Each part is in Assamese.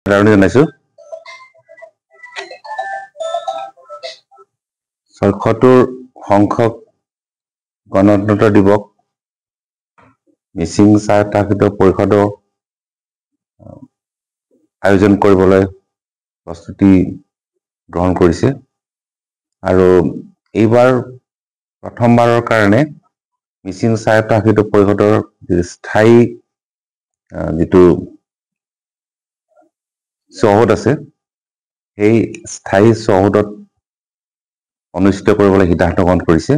জনাইছো ৭৭ সংখ্যক গণতন্ত্ৰ দিৱস মিচিং স্বায়ত্তশাসিত পৰিষদৰ আয়োজন কৰিবলৈ প্ৰস্তুতি গ্ৰহণ কৰিছে আৰু এইবাৰ প্ৰথমবাৰৰ কাৰণে মিচিং স্বায়ত্তশাসিত পৰিষদৰ স্থায়ী যেটো চৌহদ আছে এই স্থায়ী চৌহদত অনুষ্ঠিত কৰিবলৈ সিদ্ধান্ত গ্ৰহণ কৰিছে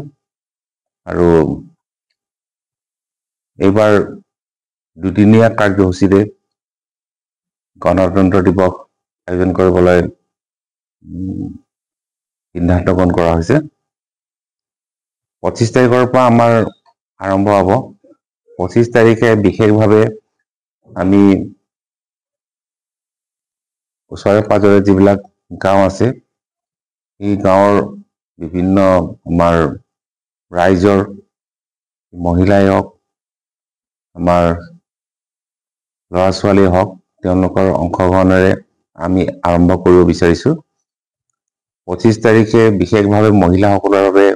আৰু এইবাৰ দুদিনীয়া কাৰ্যসূচীৰে গণতন্ত্ৰ দিৱস আয়োজন কৰিবলৈ সিদ্ধান্ত গ্ৰহণ কৰা হৈছে 25 তাৰিখৰ পৰা আমাৰ আৰম্ভ হ'ব 25 তাৰিখে বিশেষভাৱে আমি ওচৰে পাজৰে যিবিলাক গাঁও আছে এই গাঁৱৰ বিভিন্ন আমাৰ ৰাইজৰ মহিলাই হওক আমাৰ ল'ৰা ছোৱালী হওক তেওঁলোকৰ অংশগ্ৰহণেৰে আমি আৰম্ভ কৰিব বিচাৰিছো 25 তাৰিখে বিশেষভাৱে মহিলাসকলৰ বাবে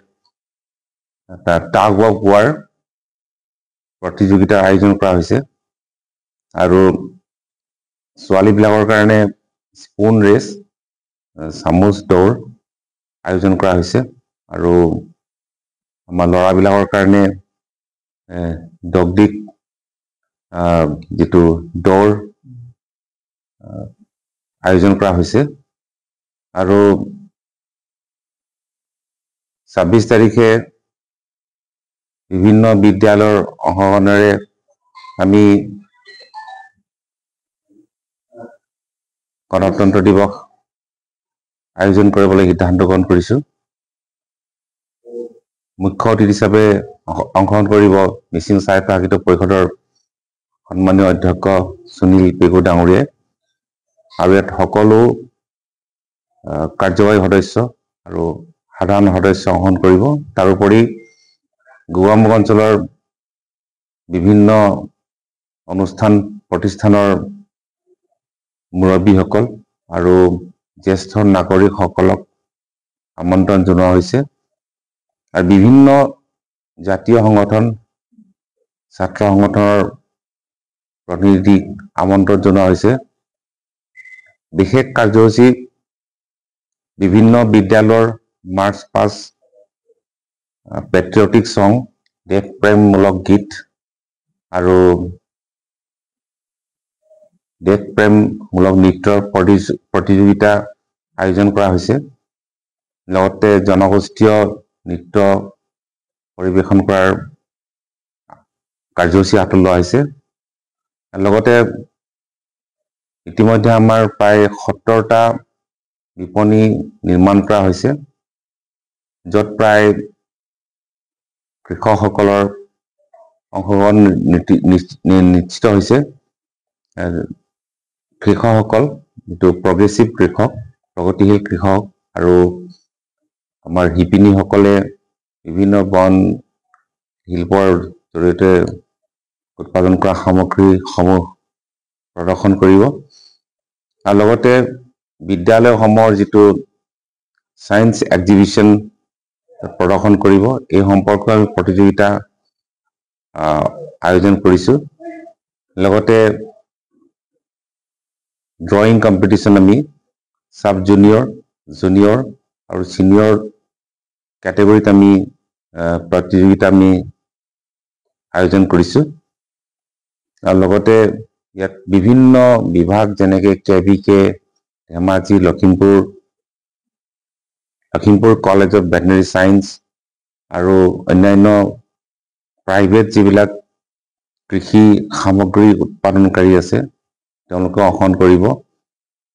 টাগ অফ ৱাৰ প্ৰতিযোগিতাৰ আয়োজন কৰা হৈছে আৰু ছোৱালীবিলাকৰ কাৰণে স্পুন ৰেচ চামুচ দৌৰ আয়োজন কৰা হৈছে আৰু আমাৰ ল'ৰাবিলাকৰ কাৰণে দগদিক যেটো দৌৰ আয়োজন কৰা হৈছে আৰু 26 তাৰিখে বিভিন্ন বিদ্যালয়ৰ অংশগ্ৰহণেৰে আমি গণতন্ত্ৰ দিৱস আয়োজন কৰিবলৈ সিদ্ধান্ত গ্ৰহণ কৰিছো মুখ্য অতিথি হিচাপে অংশগ্ৰহণ কৰিব মিচিং স্বায়ত্তশাসিত পৰিষদৰ সন্মানীয় অধ্যক্ষ সুনীল পেগু ডাঙৰীয়া আৰু ইয়াত সকলো কাৰ্যবাহী সদস্য আৰু সাধাৰণ সদস্য অংশগ্ৰহণ কৰিব তাৰোপৰি গোৱামুখ অঞ্চলৰ বিভিন্ন অনুষ্ঠান প্ৰতিষ্ঠানৰ মুৰব্বীসকল আৰু জ্যেষ্ঠ নাগৰিকসকলক আমন্ত্ৰণ জনোৱা হৈছে আৰু বিভিন্ন জাতীয় সংগঠন ছাত্ৰ সংগঠনৰ প্ৰতিনিধিক আমন্ত্ৰণ জনোৱা হৈছে বিশেষ কাৰ্যসূচী বিভিন্ন বিদ্যালয়ৰ মাৰ্চ পাষ্ট পেট্ৰিয়টিক সং দেশপ্ৰেমমূলক গীত আৰু দেশপ্ৰেমমূলক নৃত্যৰ প্ৰতিযোগিতা আয়োজন কৰা হৈছে লগতে জনগোষ্ঠীয় নৃত্য পৰিবেশন কৰাৰ কাৰ্যসূচী হাতত লোৱা হৈছে লগতে ইতিমধ্যে আমাৰ প্ৰায় 70টা বিপণী নিৰ্মাণ কৰা হৈছে য'ত প্ৰায় কৃষকসকলৰ অংশগ্ৰহণ নিশ্চিত হৈছে কৃষকসকল যেটো প্ৰগ্ৰেছিভ কৃষক প্ৰগতিশীল কৃষক আৰু আমাৰ শিপিনীসকলে বিভিন্ন বন শিল্পৰ জৰিয়তে উৎপাদন কৰা সামগ্ৰীসমূহ প্ৰদৰ্শন কৰিব আৰু লগতে বিদ্যালয়সমূহৰ যেটো সায়েন্স এক্সিবিশন প্ৰদৰ্শন কৰিব এই সম্পৰ্কত আমি প্ৰতিযোগিতা আয়োজন কৰিছো লগতে ড্ৰয়িং কম্পিটিশন আমি সাব জুনিয়ৰ জুনিয়ৰ আৰু সিনিয়ৰ ক্যাটেগৰীত আমি প্ৰতিযোগিতা আমি আয়োজন কৰিছো আৰু লগতে ইয়াত বিভিন্ন বিভাগ যেনেকৈ KVK Dhemaji Lakhimpur college of veterinary science আৰু অন্যান্য প্ৰাইভেট যিবিলাক কৃষি সামগ্ৰী উৎপাদনকাৰী আছে তেওঁলোকে অংশগ্ৰহণ কৰিব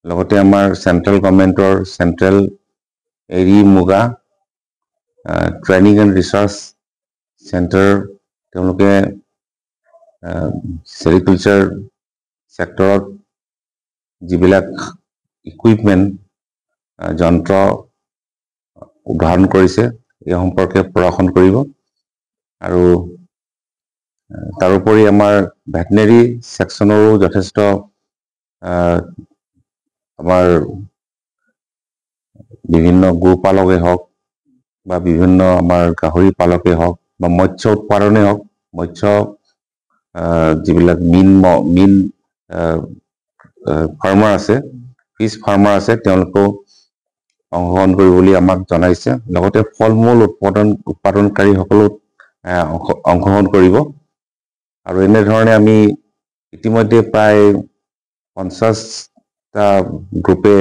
লগতে আমাৰ সেন্ট্ৰেল গভৰ্ণমেন্টৰ সেন্ট্ৰেল এৰি মুগা ট্ৰেইনিং এণ্ড ৰিচাৰ্চ চেণ্টাৰ তেওঁলোকে সেৰিকালচাৰ সেক্টৰত যিবিলাক ইকুইপমেন্ট যন্ত্ৰ উদ্ভাৱন কৰিছে এই সম্পৰ্কে প্ৰদৰ্শন কৰিব আৰু তাৰোপৰি আমাৰ ভেটেনেৰী সেকশনৰো যথেষ্ট আমাৰ বিভিন্ন গোপালকে হওক বা বিভিন্ন আমাৰ গাহৰি পালকে হওক বা মৎস্য উৎপাদনে হওক, মৎস্য যিবিলাক মীন ফাৰ্মাৰ আছে, ফিছ ফাৰ্মাৰ আছে, তেওঁলোকেও অংশগ্ৰহণ কৰিব বুলি আমাক জনাইছে। লগতে ফল মূল উৎপাদনকাৰীসকলেও অংশগ্ৰহণ কৰিব। আৰু এনেধৰণে আমি ইতিমধ্যে প্ৰায় 50টা গ্ৰুপে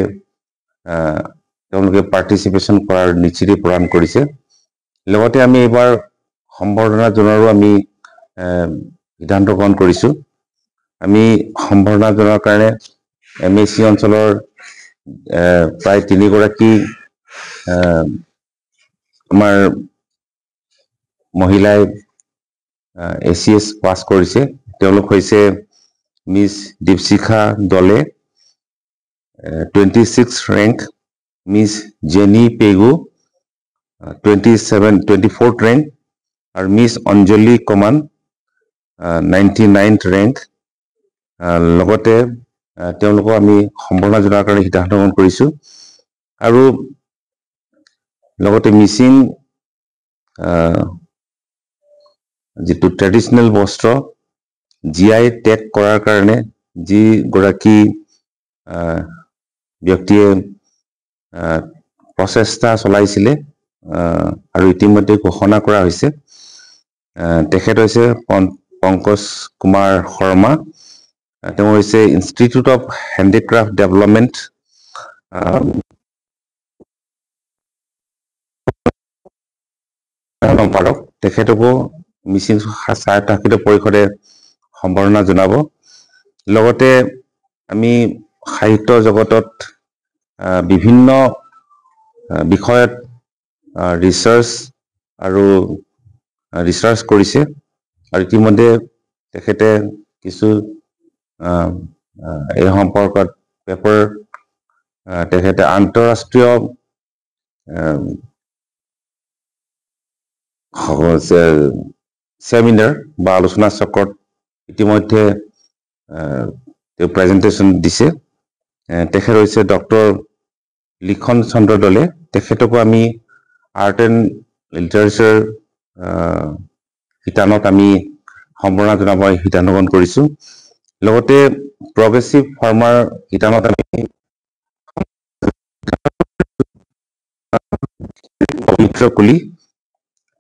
তেওঁলোকে পাৰ্টিচিপেশ্যন কৰাৰ নিশ্চিতি প্ৰদান কৰিছে। লগতে আমি এইবাৰ সম্বৰ্ধনা জনোৱাৰো আমি সিদ্ধান্ত গ্ৰহণ কৰিছোঁ। আমি সম্বৰ্ধনা জনোৱাৰ কাৰণে MAC অঞ্চলৰ প্ৰায় 3 গৰাকী আমাৰ মহিলাই ACS পাছ কৰিছে। তেওঁলোক হৈছে মিছ দীপশিখা দলে 26 rank, miss jenny Pegu 24th rank, আৰু মিছ অঞ্জলি কমান 99th ৰেংক। লগতে তেওঁলোকক আমি সম্বৰ্ধনা জনোৱাৰ কাৰণে সিদ্ধান্ত গ্ৰহণ কৰিছোঁ। আৰু লগতে মিচিং যিটো ট্ৰেডিশ্যনেল বস্ত্ৰ GI টেগ কৰাৰ কাৰণে যিগৰাকী ব্যক্তিয়ে প্ৰচেষ্টা চলাইছিলে আৰু ইতিমধ্যে ঘোষণা কৰা হৈছে, তেখেত হৈছে পংকজ কুমাৰ শৰ্মা। তেওঁ হৈছে ইনষ্টিটিউট অফ হেণ্ডিক্ৰাফ্ট ডেভেলপমেণ্ট সম্পাদক। তেখেতকো মিচিং স্বায়ত্তশাসিত পৰিষদে সম্বৰ্ধনা জনাব। লগতে আমি সাহিত্য জগতত বিভিন্ন বিষয়ত ৰিচাৰ্চ কৰিছে, আৰু ইতিমধ্যে তেখেতে কিছু এই সম্পৰ্কত পেপাৰ তেখেতে আন্তঃৰাষ্ট্ৰীয় চেমিনাৰ বা আলোচনা চক্ৰত ইতিমধ্যে তেওঁ প্ৰেজেণ্টেশ্যন দিছে। তেখেত হৈছে ডক্টৰ লিখন চন্দ্ৰ দলে। তেখেতকো আমি আৰ্ট এণ্ড লিটাৰেচাৰ শিতানত আমি সম্বৰ্ধনা জনাব সিদ্ধান্ত গ্ৰহণ কৰিছোঁ। লগতে প্ৰগ্ৰেছিভ ফাৰ্মাৰ শিতানত আমি পবিত্ৰ কুলি,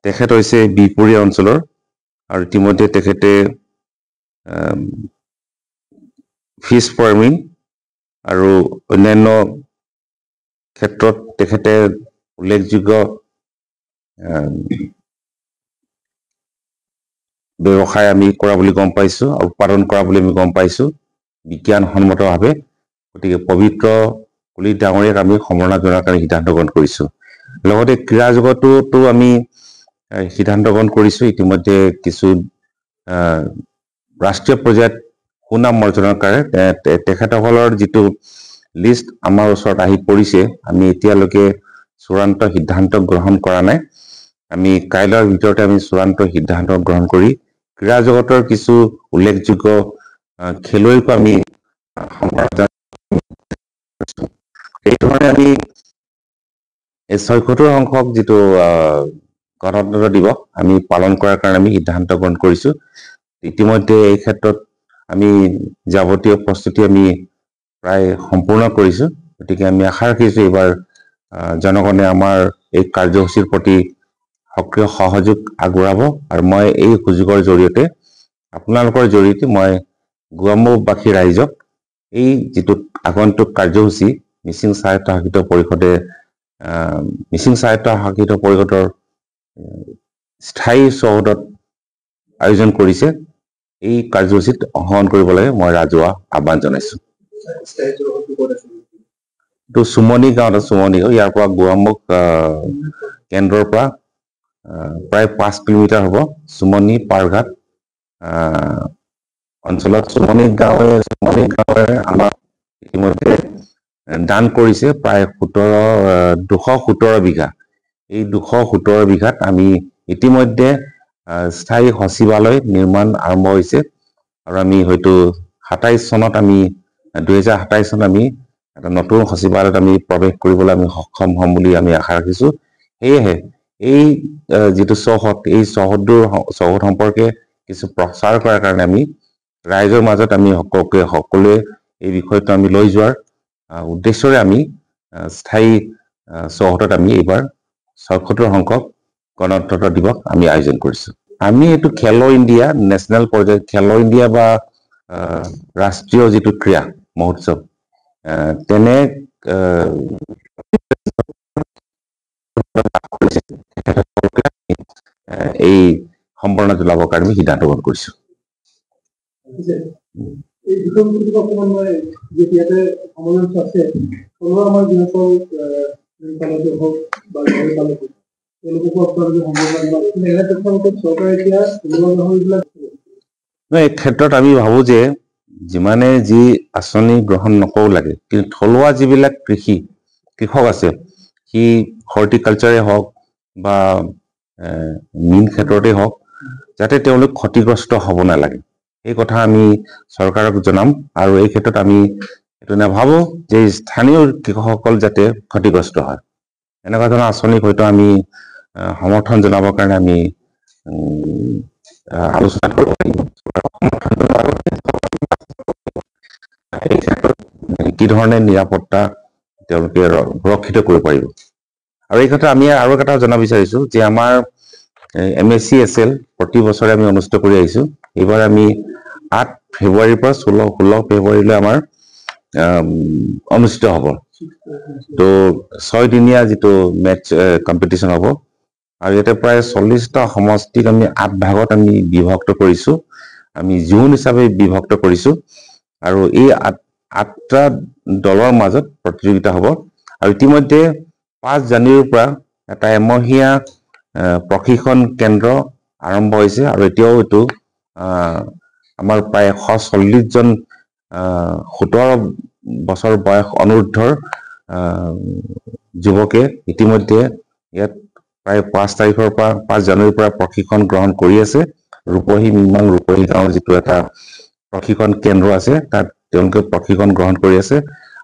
তেখেত হৈছে বিহপুৰীয়া অঞ্চলৰ, আৰু ইতিমধ্যে তেখেতে ফিছ ফাৰ্মিং আৰু অন্যান্য ক্ষেত্ৰত তেখেতে উল্লেখযোগ্য ব্যৱসায় আমি কৰা বুলি গম পাইছোঁ, আৰু উৎপাদন কৰা বুলি আমি গম পাইছোঁ বিজ্ঞানসন্মতভাৱে। গতিকে পবিত্ৰ কুলি ডাঙৰীয়াক আমি সম্বৰ্ধনা জনোৱাৰ কাৰণে সিদ্ধান্ত গ্ৰহণ কৰিছোঁ। লগতে ক্ৰীড়া জগততো আমি সিদ্ধান্ত গ্ৰহণ কৰিছোঁ। ইতিমধ্যে কিছু ৰাষ্ট্ৰীয় পৰ্যায়ত সুনাম অৰ্জনৰ কাৰণে তেখেতসকলৰ যিটো লিষ্ট আমাৰ ওচৰত আহি পৰিছে, আমি এতিয়ালৈকে চূড়ান্ত সিদ্ধান্ত গ্ৰহণ কৰা নাই। আমি কাইলৈৰ ভিতৰতে আমি চূড়ান্ত সিদ্ধান্ত গ্ৰহণ কৰি ক্ৰীড়া জগতৰ কিছু উল্লেখযোগ্য খেলুৱৈকো আমি এইধৰণে আমি এই 76 সংখ্যক যিটো গণতন্ত্ৰ দিৱস আমি পালন কৰাৰ কাৰণে আমি সিদ্ধান্ত গ্ৰহণ কৰিছোঁ। ইতিমধ্যে এই ক্ষেত্ৰত আমি যাৱতীয় প্ৰস্তুতি আমি প্ৰায় সম্পূৰ্ণ কৰিছোঁ। গতিকে আমি আশা ৰাখিছোঁ এইবাৰ জনগণে আমাৰ এই কাৰ্যসূচীৰ প্ৰতি সক্ৰিয় সহযোগ আগবঢ়াব। আৰু মই এই সুযোগৰ জৰিয়তে আপোনালোকৰ জৰিয়তে মই গোৱামুখবাসী ৰাইজক এই যিটো আগন্তুক কাৰ্যসূচী মিচিং স্বায়ত্তশাসিত পৰিষদে মিচিং স্বায়ত্তশাসিত পৰিষদৰ স্থায়ী চৌহদত আয়োজন কৰিছে, এই কাৰ্যসূচীত অংশগ্ৰহণ কৰিবলৈ মই ৰাজহুৱা আহ্বান জনাইছোঁ। এইটো চুমনি গাঁৱত আছে। চুমনি গাঁও ইয়াৰ পৰা গোৱামুখ কেন্দ্ৰৰ পৰা প্ৰায় 5 কিলোমিটাৰ হ'ব। চুমনি পাৰঘাট অঞ্চলত চুমনি গাঁৱে আমাক ইতিমধ্যে দান কৰিছে প্ৰায় 217 বিঘা। এই 217 বিঘাত আমি ইতিমধ্যে স্থায়ী সচিবালয় নিৰ্মাণ আৰম্ভ হৈছে, আৰু আমি হয়তো 2027 চনত আমি এটা নতুন সচিবালয়ত আমি প্ৰৱেশ কৰিবলৈ আমি সক্ষম হ'ম বুলি আমি আশা ৰাখিছো সেয়েহে এই যেটো চৌহদ এই চৌহদৰ সম্পৰ্কে কিছু প্ৰচাৰ কৰাৰ কাৰণে আমি ৰাইজৰ মাজত আমি সকলোৱে এই বিষয়টো আমি লৈ যোৱাৰ উদ্দেশ্যৰে আমি স্থায়ী চৌহদত আমি এইবাৰ ৭৬ সংখ্যক গণতন্ত্ৰ দিৱস আমি আয়োজন কৰিছো আমি এইটো খেলো ইণ্ডিয়া নেশ্যনেল পৰ্যায়ত খেলো ইণ্ডিয়া বা ৰাষ্ট্ৰীয় যেটো ক্ৰীড়া মহোৎসৱ তেনে এই সম্পূৰ্ণটো লাভৰ কাৰণে সিদ্ধান্ত গ্ৰহণ কৰিছো এই বিষয়টো অকমান মই যেতিয়াতে সমালোচ আছে কোনো আমাৰ যিসকল পালকে হওক বা গাড়ী পালকে তেওঁলোককো আপোনালোকে সম্পূৰ্ণ চৰকাৰে এতিয়া এই ক্ষেত্ৰত আমি ভাবো যে যিমানে যি আঁচনি গ্ৰহণ নকৰো লাগে কিন্তু থলুৱা যিবিলাক কৃষক আছে কি হৰ্টিকালচাৰে হওক বা মীন ক্ষেত্ৰতে হওক যাতে তেওঁলোক ক্ষতিগ্ৰস্ত হ'ব নালাগে এই কথা আমি চৰকাৰক জনাম আৰু এই ক্ষেত্ৰত আমি এটো নাভাবো যে স্থানীয় কৃষকসকল যাতে ক্ষতিগ্ৰস্ত হয় এনেকুৱা ধৰণৰ আঁচনি হয়তো আমি সমৰ্থন জনাবৰ কাৰণে আমি আলোচনা কৰিব লাগিব কি ধৰণে নিৰাপত্তা তেওঁলোকে সুৰক্ষিত কৰিব পাৰিব আৰু এই কথা আমি আৰু এটা জনাব বিচাৰিছো যে আমাৰ MSCSL প্ৰতি বছৰে আমি অনুষ্ঠিত কৰি আহিছো এইবাৰ আমি ৮ ফেব্ৰুৱাৰীৰ পৰা 16 ফেব্ৰুৱাৰীলৈ আমাৰ অনুষ্ঠিত হ'ব তো 6 দিনীয়া যেটো মেচ কম্পিটিশন হ'ব আৰু এটা প্ৰায় 40টা সমষ্টিক আমি 8 ভাগত আমি বিভক্ত কৰিছো আমি জোন হিচাপে বিভক্ত কৰিছো আৰু এই 8টা দলৰ মাজত প্ৰতিযোগিতা হ'ব আৰু ইতিমধ্যে 5 জানুৱাৰীৰ পৰা এটা এমহীয়া প্ৰশিক্ষণ কেন্দ্ৰ আৰম্ভ হৈছে আৰু এতিয়াও এটো আমাৰ প্ৰায় 140 জন 17 বছৰ বয়স অনুৰ্ধৰ যুৱকে ইতিমধ্যে ইয়াত প্ৰায় 5 জানুৱাৰীৰ পৰা প্ৰশিক্ষণ গ্ৰহণ কৰি আছে ৰূপহী গাঁৱৰ যেটো এটা প্ৰশিক্ষণ কেন্দ্ৰ আছে তাত তেওঁলোকে প্ৰশিক্ষণ গ্ৰহণ কৰি আছে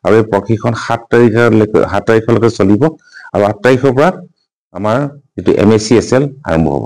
আৰু এই প্ৰশিক্ষণ 7 তাৰিখলৈকে চলিব আৰু 8 তাৰিখৰ পৰা আমাৰ যেটো MSCSL আৰম্ভ হ'ব